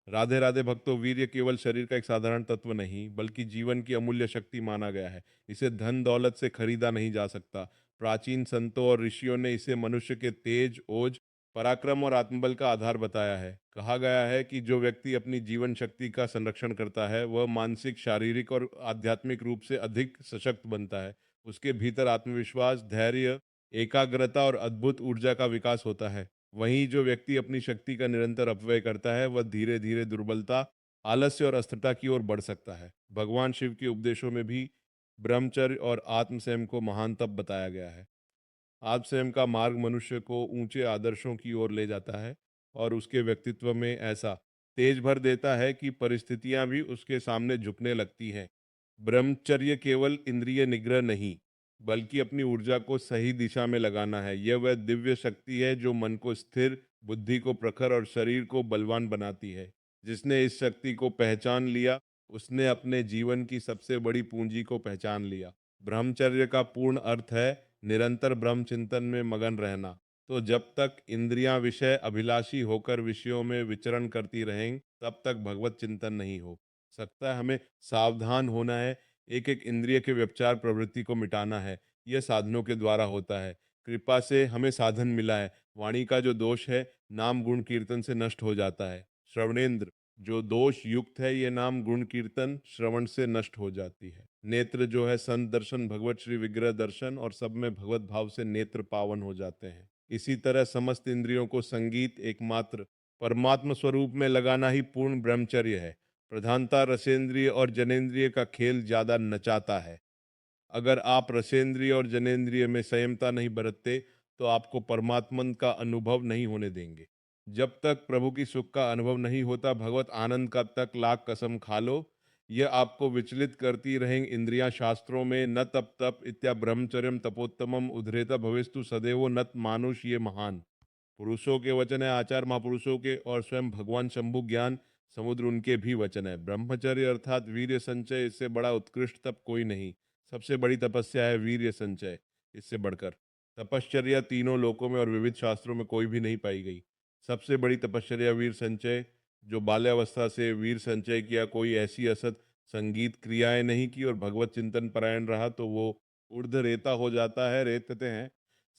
राधे राधे भक्तों, वीर्य केवल शरीर का एक साधारण तत्व नहीं बल्कि जीवन की अमूल्य शक्ति माना गया है। इसे धन दौलत से खरीदा नहीं जा सकता। प्राचीन संतों और ऋषियों ने इसे मनुष्य के तेज, ओज, पराक्रम और आत्मबल का आधार बताया है। कहा गया है कि जो व्यक्ति अपनी जीवन शक्ति का संरक्षण करता है वह मानसिक, शारीरिक और आध्यात्मिक रूप से अधिक सशक्त बनता है। उसके भीतर आत्मविश्वास, धैर्य, एकाग्रता और अद्भुत ऊर्जा का विकास होता है। वहीं जो व्यक्ति अपनी शक्ति का निरंतर अपव्यय करता है वह धीरे धीरे दुर्बलता, आलस्य और अस्थिरता की ओर बढ़ सकता है। भगवान शिव के उपदेशों में भी ब्रह्मचर्य और आत्मसंयम को महान तप बताया गया है। आत्मसंयम का मार्ग मनुष्य को ऊंचे आदर्शों की ओर ले जाता है और उसके व्यक्तित्व में ऐसा तेज भर देता है कि परिस्थितियां भी उसके सामने झुकने लगती हैं। ब्रह्मचर्य केवल इंद्रिय निग्रह नहीं बल्कि अपनी ऊर्जा को सही दिशा में लगाना है। यह वह दिव्य शक्ति है जो मन को स्थिर, बुद्धि को प्रखर और शरीर को बलवान बनाती है। जिसने इस शक्ति को पहचान लिया उसने अपने जीवन की सबसे बड़ी पूंजी को पहचान लिया। ब्रह्मचर्य का पूर्ण अर्थ है निरंतर ब्रह्म चिंतन में मगन रहना। तो जब तक इंद्रियां विषय अभिलाषी होकर विषयों में विचरण करती रहें तब तक भगवत चिंतन नहीं हो सकता है। हमें सावधान होना है। एक एक इंद्रिय के व्यभिचार प्रवृत्ति को मिटाना है। यह साधनों के द्वारा होता है। कृपा से हमें साधन मिला है। वाणी का जो दोष है नाम गुण कीर्तन से नष्ट हो जाता है। श्रवणेंद्र जो दोष युक्त है ये नाम गुण कीर्तन श्रवण से नष्ट हो जाती है। नेत्र जो है संत दर्शन, भगवत श्री विग्रह दर्शन और सब में भगवत भाव से नेत्र पावन हो जाते हैं। इसी तरह समस्त इंद्रियों को संगीत एकमात्र परमात्म स्वरूप में लगाना ही पूर्ण ब्रह्मचर्य है। प्रधानता रसेंद्रिय और जनेंद्रिय का खेल ज्यादा नचाता है। अगर आप रसेंद्रिय और जनेंद्रिय में संयमता नहीं बरतते तो आपको परमात्मन का अनुभव नहीं होने देंगे। जब तक प्रभु की सुख का अनुभव नहीं होता भगवत आनंद का तक लाख कसम खा लो। यह आपको विचलित करती रहेंगी। इंद्रियां शास्त्रों में न तप तप इत्या ब्रह्मचर्यम तपोत्तमम उद्धरेता भवेस्तु सदैव नत मानुष ये महान। पुरुषों के वचन है, आचार महापुरुषों के और स्वयं भगवान शंभु ज्ञान समुद्र उनके भी वचन है। ब्रह्मचर्य अर्थात वीर्य संचय, इससे बड़ा उत्कृष्ट तप कोई नहीं। सबसे बड़ी तपस्या है वीर्य संचय, इससे बढ़कर तपश्चर्या तीनों लोकों में और विविध शास्त्रों में कोई भी नहीं पाई गई। सबसे बड़ी तपश्चर्या वीर संचय। जो बाल्यावस्था से वीर संचय किया, कोई ऐसी असत संगीत क्रियाएं नहीं की और भगवत चिंतन परायण रहा तो वो ऊर्ध्व रेता हो जाता है। रेतते हैं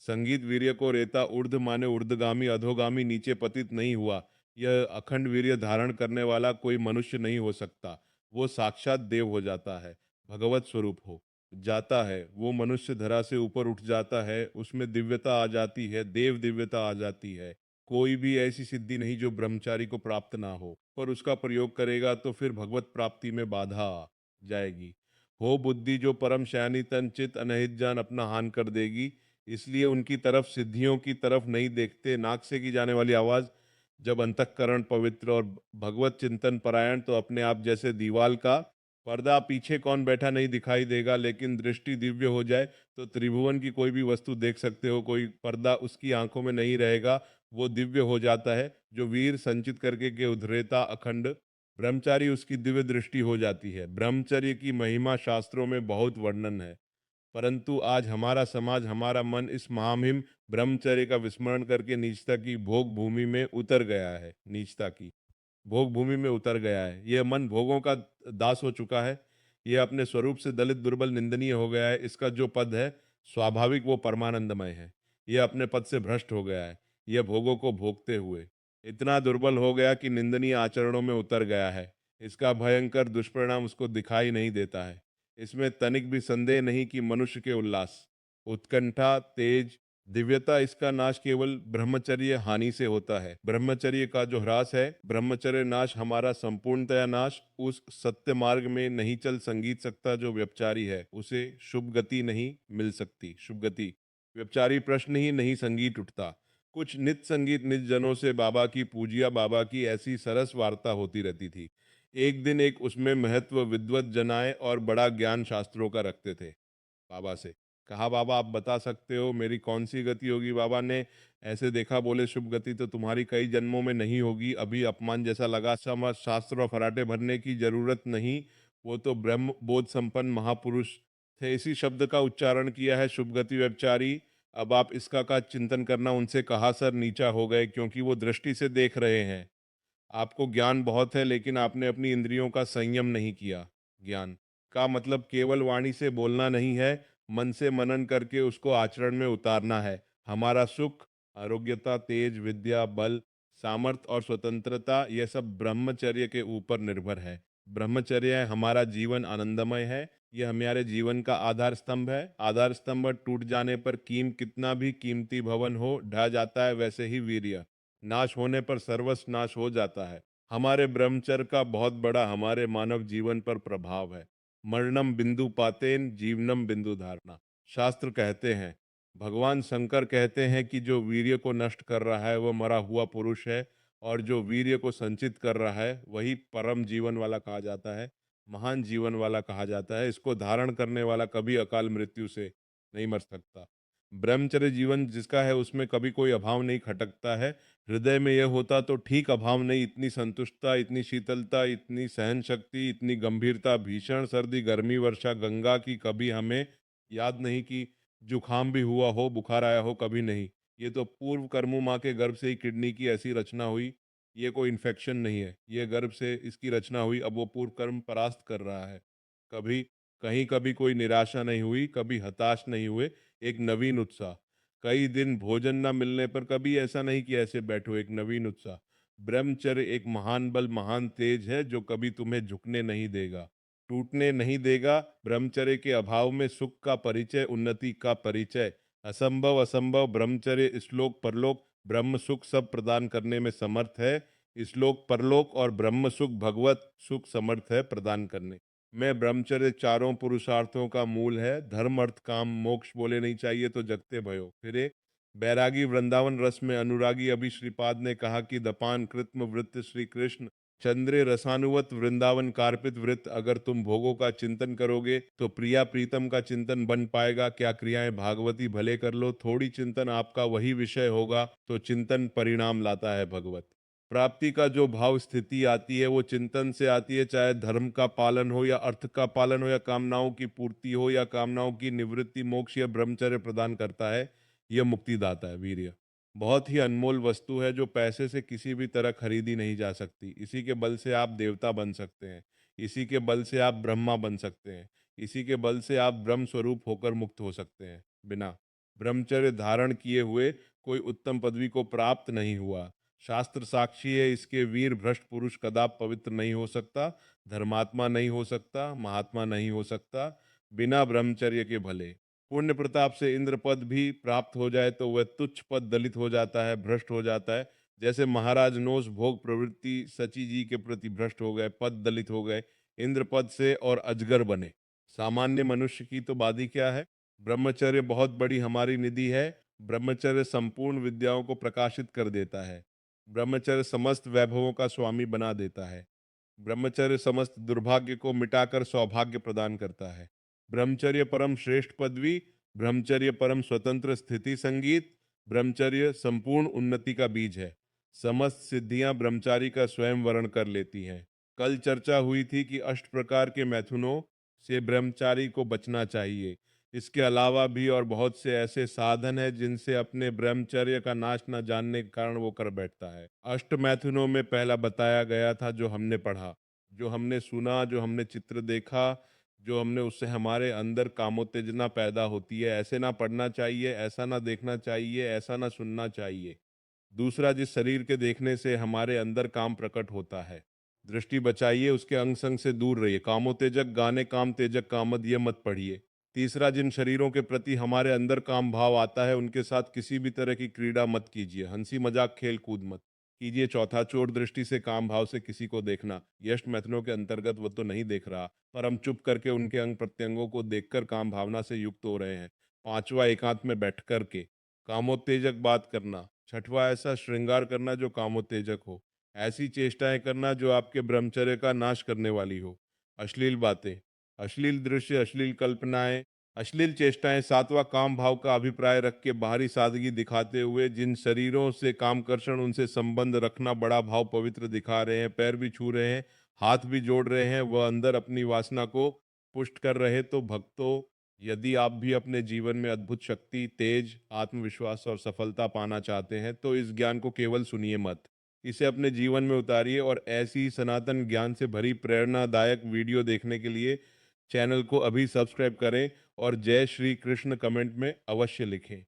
संगीत वीर्य को रेता। ऊर्ध्व माने ऊर्ध्वगामी, अधोगामी, नीचे पतित नहीं हुआ। यह अखंड वीर्य धारण करने वाला कोई मनुष्य नहीं हो सकता। वो साक्षात देव हो जाता है, भगवत स्वरूप हो जाता है। वो मनुष्य धरा से ऊपर उठ जाता है, उसमें दिव्यता आ जाती है, देव दिव्यता आ जाती है। कोई भी ऐसी सिद्धि नहीं जो ब्रह्मचारी को प्राप्त ना हो, पर उसका प्रयोग करेगा तो फिर भगवत प्राप्ति में बाधा आ जाएगी। हो बुद्धि जो परम शयानी तन चित अनहित जान अपना हान कर देगी। इसलिए उनकी तरफ, सिद्धियों की तरफ नहीं देखते। नाक से की जाने वाली आवाज जब अंतःकरण पवित्र और भगवत चिंतन परायण तो अपने आप जैसे दीवाल का पर्दा पीछे कौन बैठा नहीं दिखाई देगा। लेकिन दृष्टि दिव्य हो जाए तो त्रिभुवन की कोई भी वस्तु देख सकते हो। कोई पर्दा उसकी आंखों में नहीं रहेगा, वो दिव्य हो जाता है। जो वीर संचित करके के उधरेता अखंड ब्रह्मचारी, उसकी दिव्य दृष्टि हो जाती है। ब्रह्मचर्य की महिमा शास्त्रों में बहुत वर्णन है, परंतु आज हमारा समाज, हमारा मन इस महामहिम ब्रह्मचर्य का विस्मरण करके नीचता की भोग भूमि में उतर गया है। नीचता की भोग भूमि में उतर गया है। यह मन भोगों का दास हो चुका है। यह अपने स्वरूप से दलित, दुर्बल, निंदनीय हो गया है। इसका जो पद है स्वाभाविक वो परमानंदमय है। यह अपने पद से भ्रष्ट हो गया है। यह भोगों को भोगते हुए इतना दुर्बल हो गया कि निंदनीय आचरणों में उतर गया है। इसका भयंकर दुष्परिणाम उसको दिखाई नहीं देता है। इसमें तनिक भी संदेह नहीं कि मनुष्य के उल्लास, उत्कंठा, तेज, दिव्यता, इसका नाश केवल ब्रह्मचर्य हानि से होता है। ब्रह्मचर्य का जो ह्रास है, ब्रह्मचर्य नाश हमारा संपूर्णतया नाश। उस सत्य मार्ग में नहीं चल संगीत सकता जो व्यभिचारी है, उसे शुभ गति नहीं मिल सकती। शुभ गति व्यभिचारी प्रश्न ही नहीं, संगीत उठता। कुछ नित संगीत निज जनों से बाबा की पूजिया, बाबा की ऐसी सरस वार्ता होती रहती थी। एक दिन एक उसमें महत्व विद्वत जनाए और बड़ा ज्ञान शास्त्रों का रखते थे। बाबा से कहा, बाबा आप बता सकते हो मेरी कौन सी गति होगी। बाबा ने ऐसे देखा, बोले शुभ गति तो तुम्हारी कई जन्मों में नहीं होगी। अभी अपमान जैसा लगा, समझ शास्त्र और फराटे भरने की जरूरत नहीं। वो तो ब्रह्म बोध संपन्न महापुरुष थे। इसी शब्द का उच्चारण किया है, शुभ गति व्यभिचारी। अब आप इसका का चिंतन करना। उनसे कहा, सर नीचा हो गए, क्योंकि वो दृष्टि से देख रहे हैं। आपको ज्ञान बहुत है लेकिन आपने अपनी इंद्रियों का संयम नहीं किया। ज्ञान का मतलब केवल वाणी से बोलना नहीं है, मन से मनन करके उसको आचरण में उतारना है। हमारा सुख, आरोग्यता, तेज, विद्या, बल, सामर्थ्य और स्वतंत्रता यह सब ब्रह्मचर्य के ऊपर निर्भर है। ब्रह्मचर्य हमारा जीवन आनंदमय है। यह हमारे जीवन का आधार स्तंभ है। आधार स्तंभ टूट जाने पर कितना भी कीमती भवन हो ढह जाता है, वैसे ही वीर्य नाश होने पर सर्वस्व नाश हो जाता है। हमारे ब्रह्मचर्य का बहुत बड़ा हमारे मानव जीवन पर प्रभाव है। मरणम बिंदु पातेन जीवनम बिंदु धारणा, शास्त्र कहते हैं। भगवान शंकर कहते हैं कि जो वीर्य को नष्ट कर रहा है वह मरा हुआ पुरुष है, और जो वीर्य को संचित कर रहा है वही परम जीवन वाला कहा जाता है, महान जीवन वाला कहा जाता है। इसको धारण करने वाला कभी अकाल मृत्यु से नहीं मर सकता। ब्रह्मचर्य जीवन जिसका है उसमें कभी कोई अभाव नहीं खटकता है। हृदय में यह होता तो ठीक, अभाव नहीं, इतनी संतुष्टता, इतनी शीतलता, इतनी सहन शक्ति, इतनी गंभीरता, भीषण सर्दी, गर्मी, वर्षा, गंगा की कभी हमें याद नहीं कि जुखाम भी हुआ हो, बुखार आया हो, कभी नहीं। ये तो पूर्व कर्मों माँ के गर्भ से ही किडनी की ऐसी रचना हुई। ये कोई इन्फेक्शन नहीं है, ये गर्भ से इसकी रचना हुई, अब वो पूर्व कर्म परास्त कर रहा है। कभी कहीं कभी कोई निराशा नहीं हुई, कभी हताश नहीं हुए, एक नवीन उत्साह। कई दिन भोजन न मिलने पर कभी ऐसा नहीं कि ऐसे बैठो, एक नवीन उत्साह। ब्रह्मचर्य एक महान बल, महान तेज है जो कभी तुम्हें झुकने नहीं देगा, टूटने नहीं देगा। ब्रह्मचर्य के अभाव में सुख का परिचय, उन्नति का परिचय असंभव। असंभव ब्रह्मचर्य श्लोक परलोक ब्रह्म सुख सब प्रदान करने में समर्थ है। श्लोक परलोक और ब्रह्म सुख भगवत सुख समर्थ है प्रदान करने में। ब्रह्मचर्य चारों पुरुषार्थों का मूल है। धर्म अर्थ काम मोक्ष बोले नहीं चाहिए तो जगते भयो फिरे। बैरागी वृंदावन रस में अनुरागी। अभी श्रीपाद ने कहा कि दपान कृत्म वृत्त श्री कृष्ण चंद्रे रसानुवत वृंदावन कार्पित वृत्त। अगर तुम भोगों का चिंतन करोगे तो प्रिया प्रीतम का चिंतन बन पाएगा। क्या क्रियाएं भागवती भले कर लो, थोड़ी चिंतन आपका वही विषय होगा तो चिंतन परिणाम लाता है भगवत प्राप्ति का। जो भाव स्थिति आती है वो चिंतन से आती है, चाहे धर्म का पालन हो या अर्थ का पालन हो या कामनाओं की पूर्ति हो या कामनाओं की निवृत्ति। मोक्ष या ब्रह्मचर्य प्रदान करता है, यह मुक्तिदाता है। वीर्य बहुत ही अनमोल वस्तु है जो पैसे से किसी भी तरह खरीदी नहीं जा सकती। इसी के बल से आप देवता बन सकते हैं, इसी के बल से आप ब्रह्मा बन सकते हैं, इसी के बल से आप ब्रह्म स्वरूप होकर मुक्त हो सकते हैं। बिना ब्रह्मचर्य धारण किए हुए कोई उत्तम पदवी को प्राप्त नहीं हुआ। शास्त्र साक्षी है इसके, वीर भ्रष्ट पुरुष कदाप पवित्र नहीं हो सकता, धर्मात्मा नहीं हो सकता, महात्मा नहीं हो सकता बिना ब्रह्मचर्य के। भले पुण्य प्रताप से इंद्र पद भी प्राप्त हो जाए तो वह तुच्छ पद दलित हो जाता है, भ्रष्ट हो जाता है। जैसे महाराज नोस भोग प्रवृत्ति सची जी के प्रति भ्रष्ट हो गए, पद दलित हो गए, इंद्र पद से और अजगर बने। सामान्य मनुष्य की तो बात ही क्या है। ब्रह्मचर्य बहुत बड़ी हमारी निधि है। ब्रह्मचर्य संपूर्ण विद्याओं को प्रकाशित कर देता है। ब्रह्मचर्य समस्त वैभवों का स्वामी बना देता है। ब्रह्मचर्य समस्त दुर्भाग्य को मिटाकर सौभाग्य प्रदान करता है। ब्रह्मचर्य परम श्रेष्ठ पदवी, ब्रह्मचर्य परम स्वतंत्र स्थिति संगीत, ब्रह्मचर्य संपूर्ण उन्नति का बीज है। समस्त सिद्धियां ब्रह्मचारी का स्वयं वर्ण कर लेती हैं। कल चर्चा हुई थी कि 8 प्रकार के मैथुनों से ब्रह्मचारी को बचना चाहिए। इसके अलावा भी और बहुत से ऐसे साधन हैं जिनसे अपने ब्रह्मचर्य का नाश न जानने के कारण वो कर बैठता है। अष्ट मैथुनों में पहला बताया गया था, जो हमने पढ़ा, जो हमने सुना, जो हमने चित्र देखा, जो हमने उससे हमारे अंदर कामोत्तेजना पैदा होती है। ऐसे ना पढ़ना चाहिए, ऐसा ना देखना चाहिए, ऐसा ना सुनना चाहिए। दूसरा, जिस शरीर के देखने से हमारे अंदर काम प्रकट होता है, दृष्टि बचाइए, उसके अंग संग से दूर रहिए। कामोत्तेजक गाने, काम तेजक कामद, ये मत पढ़िए। तीसरा, जिन शरीरों के प्रति हमारे अंदर काम भाव आता है उनके साथ किसी भी तरह की क्रीड़ा मत कीजिए। हंसी मजाक खेल कूद मत कीजिए। चौथा, चोर दृष्टि से काम भाव से किसी को देखना। यश मैथुनों के अंतर्गत वो तो नहीं देख रहा, पर हम चुप करके उनके अंग प्रत्यंगों को देखकर काम भावना से युक्त हो रहे हैं। पांचवा, एकांत में बैठ कर के कामोत्तेजक बात करना। छठवां, ऐसा श्रृंगार करना जो कामोत्तेजक हो। ऐसी चेष्टाएं करना जो आपके ब्रह्मचर्य का नाश करने वाली हो। अश्लील बातें, अश्लील दृश्य, अश्लील कल्पनाएं, अश्लील चेष्टाएं। सातवां, काम भाव का अभिप्राय रख के बाहरी सादगी दिखाते हुए जिन शरीरों से कामकर्षण उनसे संबंध रखना बड़ा भाव पवित्र दिखा रहे हैं, पैर भी छू रहे हैं, हाथ भी जोड़ रहे हैं, वह अंदर अपनी वासना को पुष्ट कर रहे। तो भक्तों, यदि आप भी अपने जीवन में अद्भुत शक्ति, तेज, आत्मविश्वास और सफलता पाना चाहते हैं तो इस ज्ञान को केवल सुनिए मत, इसे अपने जीवन में उतारिए और ऐसी ही सनातन ज्ञान से भरी प्रेरणादायक वीडियो देखने के लिए चैनल को अभी सब्सक्राइब करें और जय श्री कृष्ण कमेंट में अवश्य लिखें।